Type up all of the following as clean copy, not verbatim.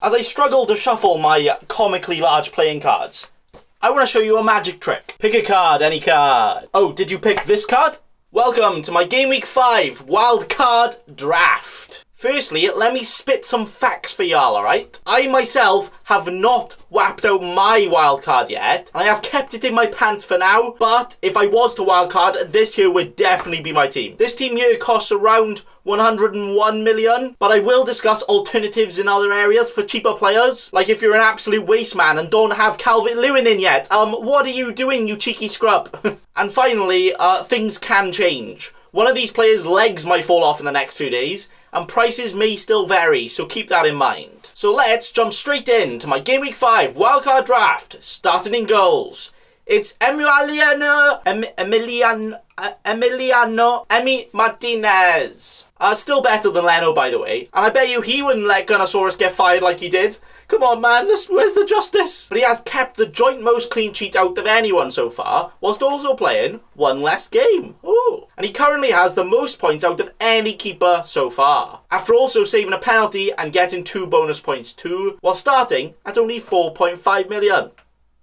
As I struggle to shuffle my comically large playing cards, I want to show you a magic trick. Pick a card, any card. Oh, did you pick this card? Welcome to my Gameweek 5 Wildcard Draft. Firstly, let me spit some facts for y'all, alright? I myself have not whapped out my wildcard yet, and I have kept it in my pants for now, but if I was to wildcard, this here would definitely be my team. This team here costs around 101 million, but I will discuss alternatives in other areas for cheaper players. Like if you're an absolute waste man and don't have Calvert-Lewin in yet, what are you doing, you cheeky scrub? And finally, things can change. One of these players' legs might fall off in the next few days, and prices may still vary, so keep that in mind. So let's jump straight in to my Gameweek 5 Wildcard Draft, starting in goals. It's Emiliano Martinez. Still better than Leno, by the way. And I bet you he wouldn't let Gunnosaurus get fired like he did. Come on, man, where's the justice? But he has kept the joint most clean sheets out of anyone so far, whilst also playing one less game. Ooh. And he currently has the most points out of any keeper so far, after also saving a penalty and getting 2 bonus points too, while starting at only 4.5 million.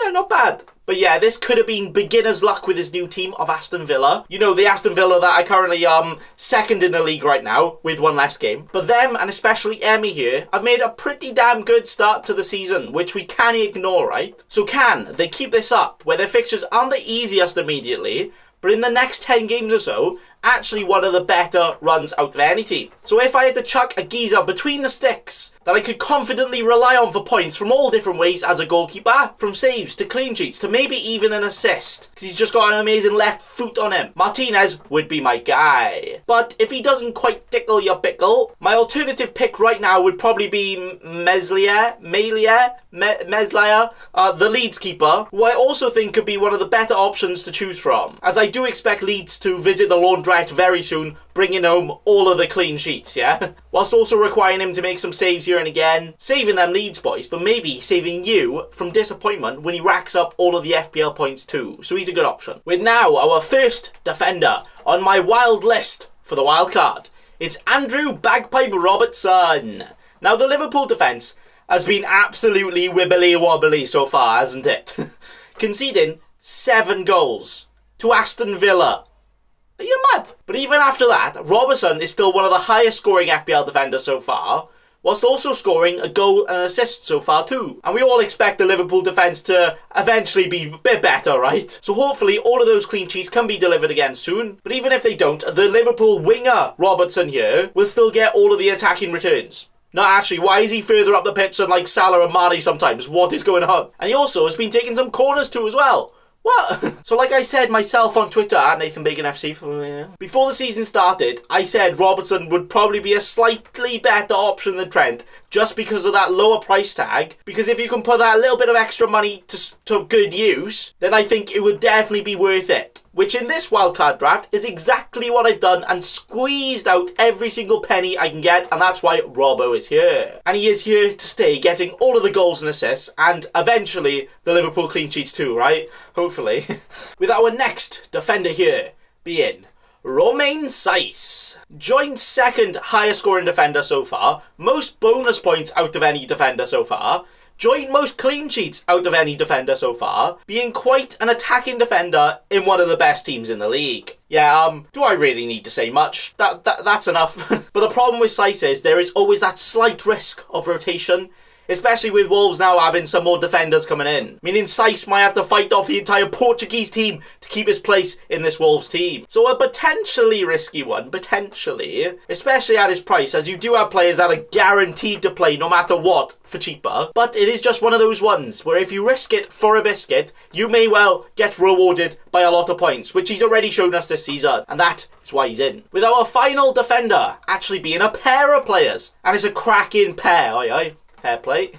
Yeah, not bad. But yeah, this could have been beginner's luck with his new team of Aston Villa. You know, the Aston Villa that I currently second in the league right now with one less game. But them, and especially Emmy here, have made a pretty damn good start to the season, which we can't ignore, right? So can they keep this up, where their fixtures aren't the easiest immediately, but in the next 10 games or so, actually one of the better runs out of any team? So if I had to chuck a geezer between the sticks that I could confidently rely on for points from all different ways as a goalkeeper, from saves to clean sheets to maybe even an assist, because he's just got an amazing left foot on him, Martinez would be my guy. But if he doesn't quite tickle your pickle, my alternative pick right now would probably be Meslier, the Leeds keeper, who I also think could be one of the better options to choose from, as I do expect Leeds to visit the laundrette very soon, bringing home all of the clean sheets, yeah? Whilst also requiring him to make some saves here and again, saving them Leeds boys, but maybe saving you from disappointment when he racks up all of the FPL points too. So he's a good option. With now our first defender on my wild list for the wild card. It's Andrew Bagpiper Robertson. Now the Liverpool defence has been absolutely wibbly-wobbly so far, hasn't it? Conceding 7 goals to Aston Villa. Are you mad? But even after that, Robertson is still one of the highest scoring FPL defenders so far, whilst also scoring a goal and an assist so far too. And we all expect the Liverpool defence to eventually be a bit better, right? So hopefully all of those clean sheets can be delivered again soon. But even if they don't, the Liverpool winger Robertson here will still get all of the attacking returns. No, actually, why is he further up the pitch than like Salah and Mane sometimes? What is going on? And he also has been taking some corners too as well. What? So like I said myself on Twitter, at Nathan Bacon FC, before the season started, I said Robertson would probably be a slightly better option than Trent, just because of that lower price tag. Because if you can put that little bit of extra money to good use, then I think it would definitely be worth it. Which in this wildcard draft is exactly what I've done and squeezed out every single penny I can get, and that's why Robbo is here. And he is here to stay, getting all of the goals and assists, and eventually the Liverpool clean sheets too, right? Hopefully. With our next defender here being Romain Saiss. Joint second highest scoring defender so far, most bonus points out of any defender so far, joint most clean sheets out of any defender so far, being quite an attacking defender in one of the best teams in the league. Yeah, do I really need to say much? That's enough. But the problem with Saiss is there is always that slight risk of rotation, especially with Wolves now having some more defenders coming in, meaning Saiss might have to fight off the entire Portuguese team to keep his place in this Wolves team. So a potentially risky one, potentially, especially at his price, as you do have players that are guaranteed to play no matter what for cheaper. But it is just one of those ones where if you risk it for a biscuit, you may well get rewarded by a lot of points, which he's already shown us this season, and that is why he's in. With our final defender actually being a pair of players, and it's a cracking pair, aye. Fair play.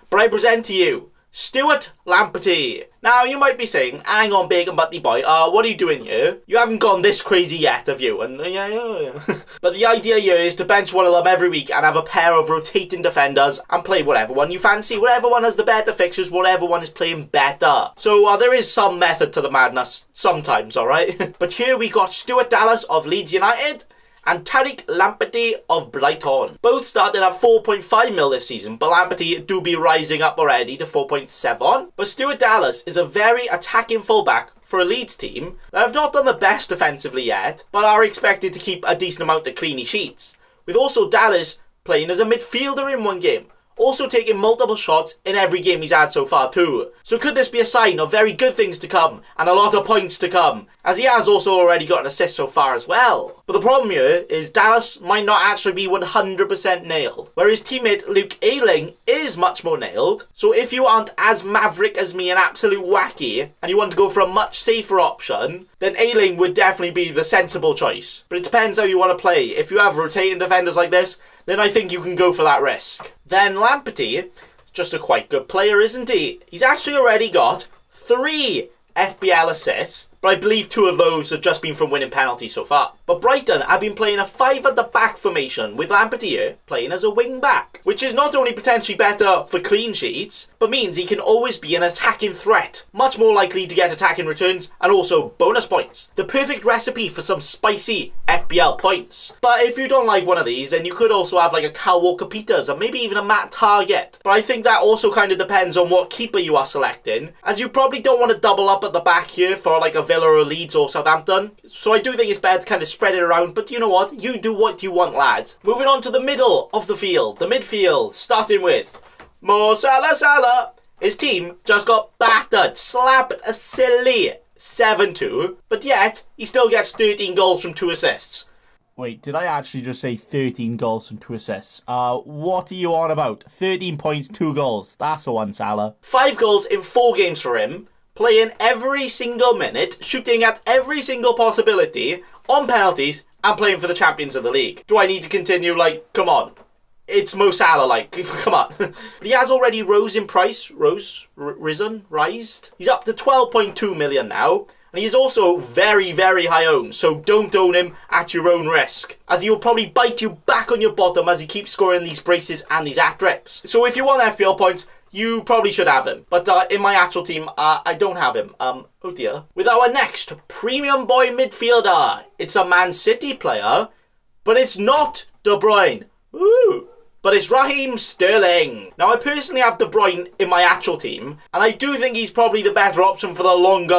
But I present to you Stuart Lamperty. Now, you might be saying, hang on, bacon butty boy, what are you doing here? You haven't gone this crazy yet, have you? And yeah. But the idea here is to bench one of them every week and have a pair of rotating defenders and play whatever one you fancy. Whatever one has the better fixtures, whatever one is playing better. So there is some method to the madness sometimes, alright? But here we got Stuart Dallas of Leeds United and Tariq Lamptey of Brighton. Both started at 4.5 mil this season, but Lamptey do be rising up already to 4.7. But Stuart Dallas is a very attacking fullback for a Leeds team that have not done the best defensively yet, but are expected to keep a decent amount of clean sheets, with also Dallas playing as a midfielder in one game, also taking multiple shots in every game he's had so far too. So could this be a sign of very good things to come and a lot of points to come, as he has also already got an assist so far as well. But the problem here is Dallas might not actually be 100% nailed, where his teammate Luke Ayling is much more nailed. So if you aren't as maverick as me and absolute wacky, and you want to go for a much safer option, then Ayling would definitely be the sensible choice. But it depends how you want to play. If you have rotating defenders like this, then I think you can go for that risk. Then Lamptey, just a quite good player, isn't he? He's actually already got 3 FPL assists, but I believe 2 of those have just been from winning penalties so far. But Brighton have been playing a 5 at the back formation, with Lamptey here playing as a wing back, which is not only potentially better for clean sheets, but means he can always be an attacking threat, much more likely to get attacking returns and also bonus points. The perfect recipe for some spicy FPL points. But if you don't like one of these, then you could also have like a Kyle Walker-Peters or maybe even a Matt Target. But I think that also kind of depends on what keeper you are selecting, as you probably don't want to double up at the back here for like a Villa or Leeds or Southampton. So I do think it's better to kind of spread it around, but you know what? You do what you want, lads. Moving on to the middle of the field, the midfield, starting with Mo Salah. His team just got battered, slapped a silly 7-2, but yet he still gets 13 goals from 2 assists. Wait, did I actually just say 13 goals from 2 assists? What are you on about? 13 points, 2 goals. That's the one, Salah. 5 goals in 4 games for him, playing every single minute, shooting at every single possibility, on penalties, and playing for the champions of the league. Do I need to continue? Like, come on. It's Mo Salah, like, come on. But he has already risen in price. Rised. He's up to 12.2 million now. And he is also very, very high owned, so don't own him at your own risk, as he will probably bite you back on your bottom as he keeps scoring these braces and these hat-tricks. So if you want FPL points, you probably should have him. But in my actual team, I don't have him. Oh dear. With our next premium boy midfielder, it's a Man City player, but it's not De Bruyne. Ooh. But it's Raheem Sterling. Now, I personally have De Bruyne in my actual team, and I do think he's probably the better option for the longer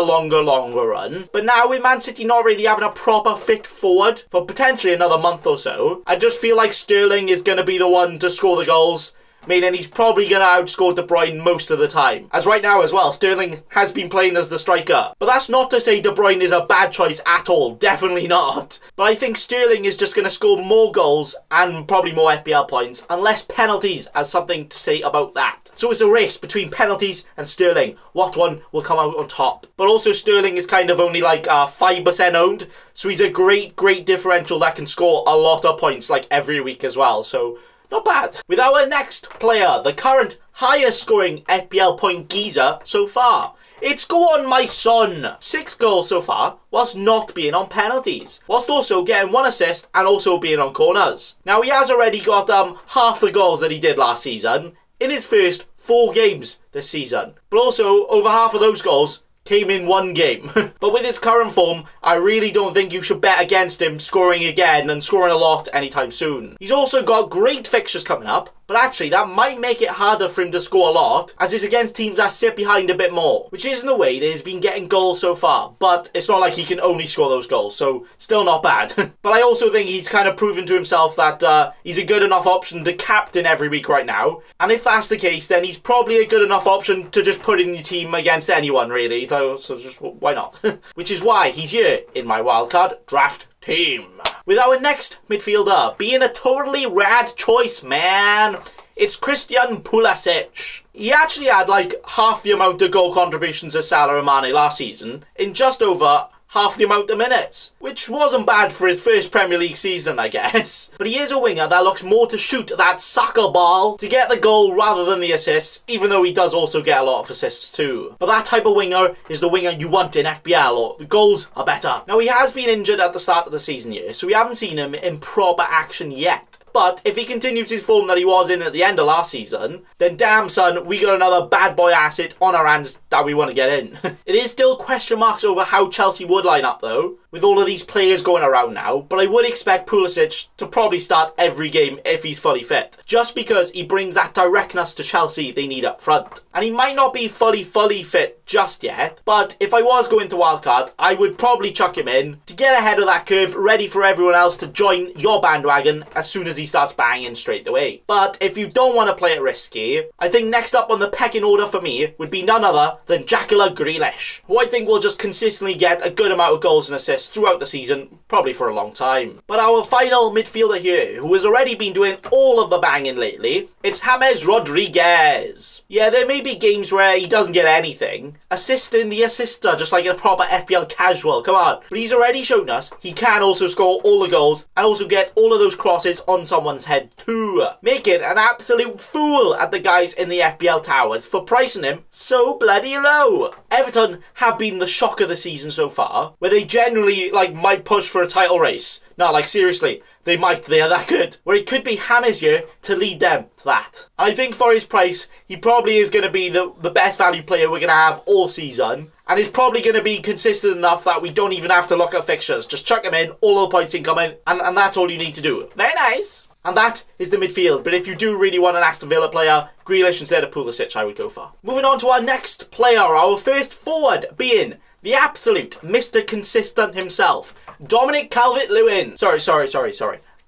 run. But now, with Man City not really having a proper fit forward for potentially another month or so, I just feel like Sterling is going to be the one to score the goals, meaning he's probably going to outscore De Bruyne most of the time. As right now as well, Sterling has been playing as the striker. But that's not to say De Bruyne is a bad choice at all. Definitely not. But I think Sterling is just going to score more goals and probably more FPL points, and less penalties has something to say about that. So it's a race between penalties and Sterling. What one will come out on top? But also Sterling is kind of only like 5% owned, so he's a great differential that can score a lot of points like every week as well. So not bad. With our next player, the current highest scoring FPL point geezer so far, it's Go On My Son. 6 goals so far, whilst not being on penalties, whilst also getting 1 assist and also being on corners. Now, he has already got half the goals that he did last season in his first 4 games this season. But also, over half of those goals came in 1 game. But with his current form, I really don't think you should bet against him scoring again and scoring a lot anytime soon. He's also got great fixtures coming up, but actually that might make it harder for him to score a lot, as it's against teams that sit behind a bit more, which isn't the way that he's been getting goals so far. But it's not like he can only score those goals, so still not bad. But I also think he's kind of proven to himself that he's a good enough option to captain every week right now, and if that's the case, then he's probably a good enough option to just put in your team against anyone, really. So just why not? Which is why he's here in my wildcard draft team. With our next midfielder being a totally rad choice, man. It's Christian Pulisic. He actually had like half the amount of goal contributions as Salah and Mane last season in just over half the amount of minutes, which wasn't bad for his first Premier League season, I guess. But he is a winger that looks more to shoot that soccer ball to get the goal rather than the assists, even though he does also get a lot of assists too. But that type of winger is the winger you want in FPL, or the goals are better. Now, he has been injured at the start of the season here, so we haven't seen him in proper action yet. But if he continues his form that he was in at the end of last season, then damn son, we got another bad boy asset on our hands that we want to get in. It is still question marks over how Chelsea would line up though, with all of these players going around now, but I would expect Pulisic to probably start every game if he's fully fit, just because he brings that directness to Chelsea they need up front. And he might not be fully fit just yet, but if I was going to wildcard, I would probably chuck him in to get ahead of that curve, ready for everyone else to join your bandwagon as soon as he starts banging straight away. But if you don't want to play it risky, I think next up on the pecking order for me would be none other than Dracula Grilish, who I think will just consistently get a good amount of goals and assists throughout the season, probably for a long time. But our final midfielder here, who has already been doing all of the banging lately, it's James Rodriguez. Yeah, there may be games where he doesn't get anything, assisting the assister just like a proper FPL casual, come on. But he's already shown us he can also score all the goals and also get all of those crosses on someone's head too, making an absolute fool at the guys in the FPL towers for pricing him so bloody low. Everton have been the shock of the season so far, where they generally might push for a title race. No, seriously, they might, they are that good. Where it could be James here to lead them to that. I think for his price, he probably is going to be the best value player we're going to have all season. And he's probably going to be consistent enough that we don't even have to look at fixtures. Just chuck him in, all the points incoming, and that's all you need to do. Very nice. And that is the midfield. But if you do really want an Aston Villa player, Grealish instead of Pulisic, I would go for. Moving on to our next player, our first forward being the absolute Mr. Consistent himself, Dominic Calvert-Lewin. Sorry.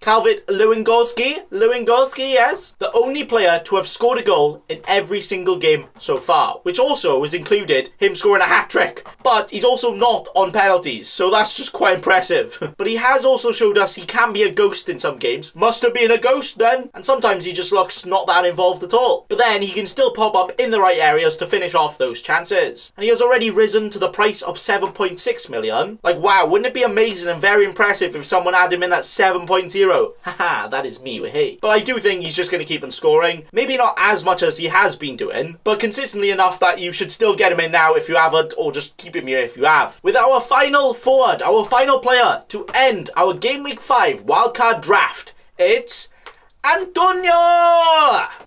Lewandowski, yes. The only player to have scored a goal in every single game so far, which also has included him scoring a hat-trick. But he's also not on penalties, so that's just quite impressive. But he has also showed us he can be a ghost in some games. Must have been a ghost then. And sometimes he just looks not that involved at all. But then he can still pop up in the right areas to finish off those chances. And he has already risen to the price of 7.6 million. Wow, wouldn't it be amazing and very impressive if someone had him in at 7.0? Haha, that is me, hey. But I do think he's just going to keep on scoring. Maybe not as much as he has been doing, but consistently enough that you should still get him in now if you haven't, or just keep him here if you have. With our final forward, our final player to end our Game Week 5 wildcard draft, it's Antonio!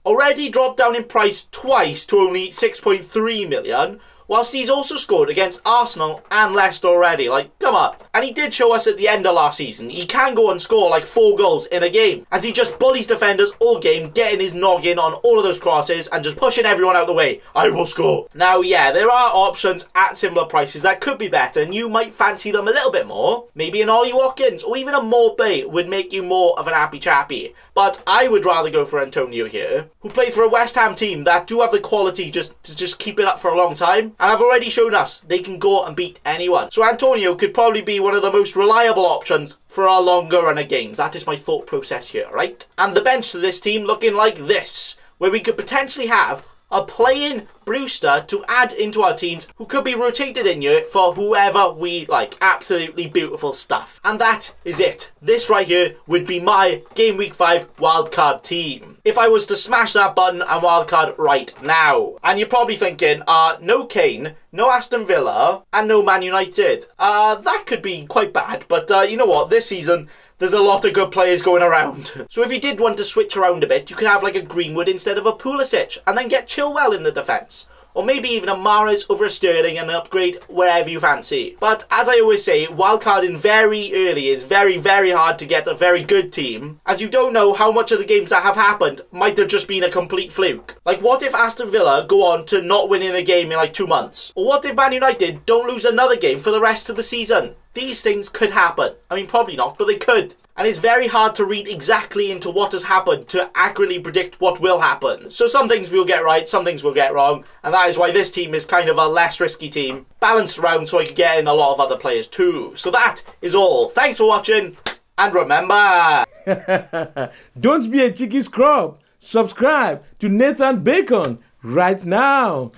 Already dropped down in price twice to only 6.3 million. Whilst he's also scored against Arsenal and Leicester already. Come on. And he did show us at the end of last season he can go and score 4 goals in a game, as he just bullies defenders all game, getting his noggin on all of those crosses and just pushing everyone out the way. I will score. Now, yeah, there are options at similar prices that could be better, and you might fancy them a little bit more. Maybe an Ollie Watkins or even a Morpay would make you more of an happy chappy. But I would rather go for Antonio here, who plays for a West Ham team that do have the quality to keep it up for a long time. And I've already shown us they can go and beat anyone. So Antonio could probably be one of the most reliable options for our longer run of games. That is my thought process here, right? And the bench to this team looking like this, where we could potentially have a playing Brewster to add into our teams who could be rotated in here for whoever we like. Absolutely beautiful stuff. And that is it. This right here would be my Game Week 5 wildcard team. If I was to smash that button and wildcard right now. And you're probably thinking, no Kane, no Aston Villa, and no Man United. That could be quite bad, but you know what? This season, there's a lot of good players going around. So if you did want to switch around a bit, you could have a Greenwood instead of a Pulisic, and then get Chilwell in the defence. Or maybe even a Mahrez over a Sterling and upgrade wherever you fancy. But as I always say, wildcarding very early is very, very hard to get a very good team, as you don't know how much of the games that have happened might have just been a complete fluke. What if Aston Villa go on to not winning a game in 2 months? Or what if Man United don't lose another game for the rest of the season? These things could happen. I mean, probably not, but they could. And it's very hard to read exactly into what has happened to accurately predict what will happen. So some things we'll get right, some things we'll get wrong, and that is why this team is kind of a less risky team, balanced around so I can get in a lot of other players too. So that is all. Thanks for watching, and remember... Don't be a cheeky scrub. Subscribe to Nathan Bacon right now.